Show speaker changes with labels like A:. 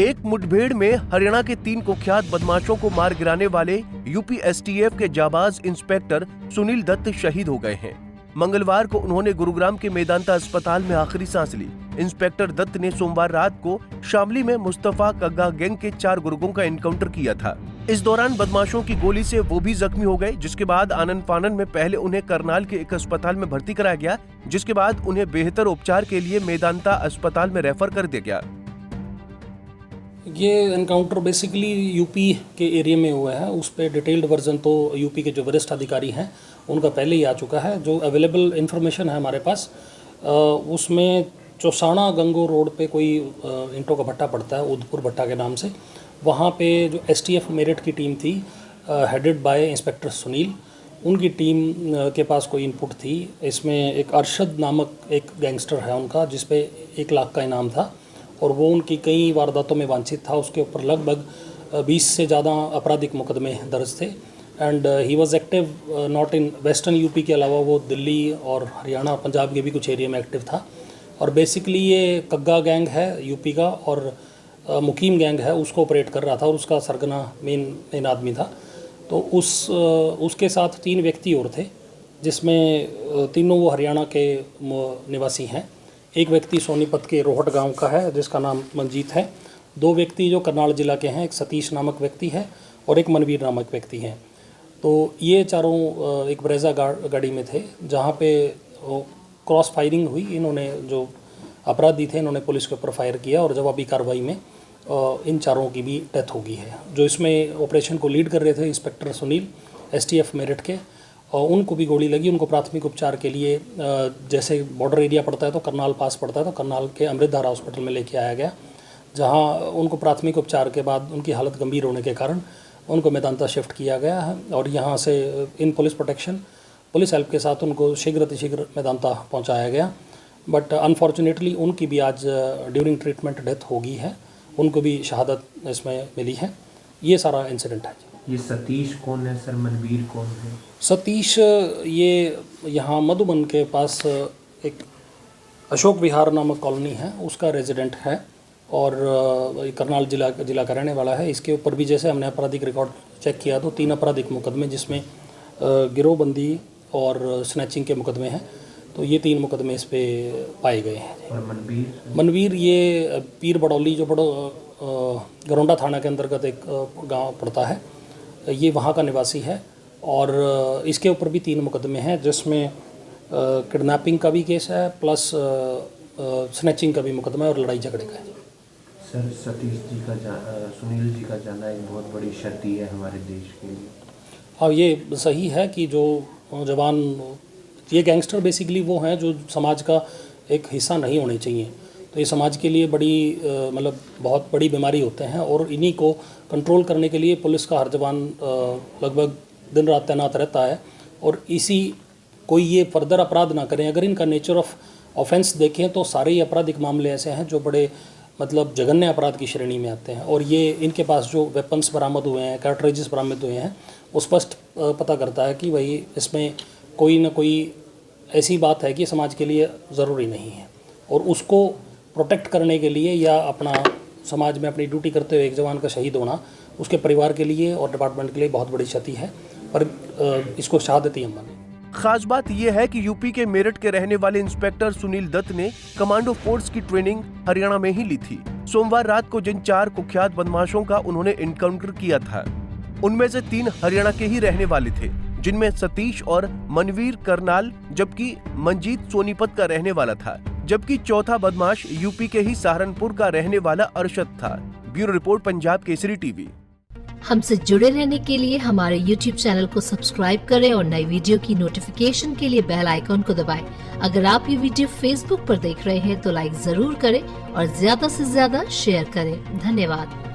A: एक मुठभेड़ में हरियाणा के 3 कुख्यात बदमाशों को मार गिराने वाले यूपी एसटीएफ के जाबाज इंस्पेक्टर सुनील दत्त शहीद हो गए हैं। मंगलवार को उन्होंने गुरुग्राम के मेदांता अस्पताल में आखिरी सांस ली। इंस्पेक्टर दत्त ने सोमवार रात को शामली में मुस्तफा कग्गा गैंग के 4 गुर्गों का एनकाउंटर किया था। इस दौरान बदमाशों की गोली से वो भी जख्मी हो गए, जिसके बाद आनन फानन में पहले उन्हें करनाल के एक अस्पताल में भर्ती कराया गया, जिसके बाद उन्हें बेहतर उपचार के लिए मेदांता अस्पताल में रेफर कर दिया गया।
B: ये एनकाउंटर बेसिकली यूपी के एरिया में हुआ है। उस पर डिटेल्ड वर्जन तो यूपी के जो वरिष्ठ अधिकारी हैं उनका पहले ही आ चुका है। जो अवेलेबल इन्फॉर्मेशन है हमारे पास उसमें चौसाना गंगो रोड पे कोई ईंटों का भट्टा पड़ता है, उदपुर भट्टा के नाम से। वहाँ पे जो एसटीएफ मेरठ की टीम थी हेडेड बाय इंस्पेक्टर सुनील, उनकी टीम के पास कोई इनपुट थी। इसमें एक अरशद नामक एक गैंगस्टर है उनका, जिसपे 1 लाख का इनाम था और वो उनकी कई वारदातों में वांछित था। उसके ऊपर लगभग 20 से ज़्यादा आपराधिक मुकदमे दर्ज थे and he was active not in western UP के अलावा वो दिल्ली और हरियाणा पंजाब के भी कुछ एरिया में एक्टिव था। और बेसिकली ये कग्गा गैंग है यूपी का और मुकीम गैंग है, उसको ऑपरेट कर रहा था और उसका सरगना मेन आदमी था। तो उसके साथ 3 व्यक्ति और थे, जिसमें तीनों वो हरियाणा के निवासी हैं। एक व्यक्ति सोनीपत के रोहट गांव का है जिसका नाम मंजीत है। 2 व्यक्ति जो करनाल जिला के हैं, एक सतीश नामक व्यक्ति है और एक मनवीर नामक व्यक्ति हैं। तो ये चारों एक ब्रेजा गाड़ी में थे, जहाँ पे क्रॉस फायरिंग हुई। इन्होंने जो अपराधी थे इन्होंने पुलिस के ऊपर फायर किया और जवाबी कार्रवाई में इन चारों की भी डेथ हो गई है। जो इसमें ऑपरेशन को लीड कर रहे थे इंस्पेक्टर सुनील एसटीएफ मेरठ के, और उनको भी गोली लगी। उनको प्राथमिक उपचार के लिए जैसे बॉर्डर एरिया पड़ता है तो करनाल पास पड़ता है, तो करनाल के अमृतधारा हॉस्पिटल में लेके आया गया, जहां उनको प्राथमिक उपचार के बाद उनकी हालत गंभीर होने के कारण उनको मेदांता शिफ्ट किया गया है। और यहां से इन पुलिस प्रोटेक्शन पुलिस हेल्प के साथ उनको शीघ्र मेदांता पहुँचाया गया। बट अनफॉर्चुनेटली उनकी भी आज ड्यूरिंग ट्रीटमेंट डेथ हो गई है, उनको भी शहादत इसमें मिली है। ये सारा इंसिडेंट है।
C: ये सतीश कौन है सर? मनवीर कौन है?
B: सतीश ये यहाँ मधुबन के पास एक अशोक विहार नामक कॉलोनी है, उसका रेजिडेंट है और करनाल जिला का रहने वाला है। इसके ऊपर भी जैसे हमने आपराधिक रिकॉर्ड चेक किया तो 3 आपराधिक मुकदमे, जिसमें गिरोहबंदी और स्नैचिंग के मुकदमे हैं। तो ये 3 मुकदमे इस पे पाए गए हैं।
C: और
B: मनवीर ये पीर बड़ौली जो गरौंडा थाना के अंतर्गत एक गांव पड़ता है, ये वहाँ का निवासी है। और इसके ऊपर भी 3 मुकदमे हैं, जिसमें किडनैपिंग का भी केस है प्लस स्नैचिंग का भी मुकदमा है और लड़ाई झगड़े का है।
C: सर सतीश जी का सुनील जी का जाना एक बहुत बड़ी क्षति है हमारे देश के लिए।
B: हाँ, ये सही है कि जो जवान, ये गैंगस्टर बेसिकली वो हैं जो समाज का एक हिस्सा नहीं होने चाहिए। तो ये समाज के लिए बड़ी मतलब बहुत बड़ी बीमारी होते हैं और इन्हीं को कंट्रोल करने के लिए पुलिस का हर जवान लगभग दिन रात तैनात रहता है। और इसी कोई ये फर्दर अपराध ना करें। अगर इनका नेचर ऑफ ऑफेंस देखें तो सारे ही आपराधिक मामले ऐसे हैं जो बड़े मतलब जघन्य अपराध की श्रेणी में आते हैं। और ये इनके पास जो वेपन्स बरामद हुए हैं, कार्ट्रिजेस बरामद हुए हैं, वो स्पष्ट पता करता है कि भाई इसमें कोई ना कोई ऐसी बात है कि समाज के लिए ज़रूरी नहीं है। और उसको प्रोटेक्ट करने के लिए या अपना समाज में अपनी ड्यूटी करते हुए एक जवान का शहीद होना उसके परिवार के लिए और डिपार्टमेंट के लिए बहुत बड़ी क्षति है। पर इसको शहादती हम माने।
A: खास बात यह है कि यूपी के मेरठ के रहने वाले इंस्पेक्टर सुनील दत्त ने कमांडो फोर्स की ट्रेनिंग हरियाणा में ही ली थी। सोमवार रात को जिन 4 कुख्यात बदमाशों का उन्होंने एनकाउंटर किया था, उनमें से 3 हरियाणा के ही रहने वाले थे, जिनमें सतीश और मनवीर करनाल, जबकि मंजीत सोनीपत का रहने वाला था, जबकि चौथा बदमाश यूपी के ही सहारनपुर का रहने वाला अरशद था। Bureau report, Punjab Kesari TV.
D: हमसे जुड़े रहने के लिए हमारे YouTube चैनल को सब्सक्राइब करें और नई वीडियो की नोटिफिकेशन के लिए बेल आइकॉन को दबाएं। अगर आप ये वीडियो Facebook पर देख रहे हैं तो लाइक जरूर करें और ज्यादा से ज्यादा शेयर करें। धन्यवाद।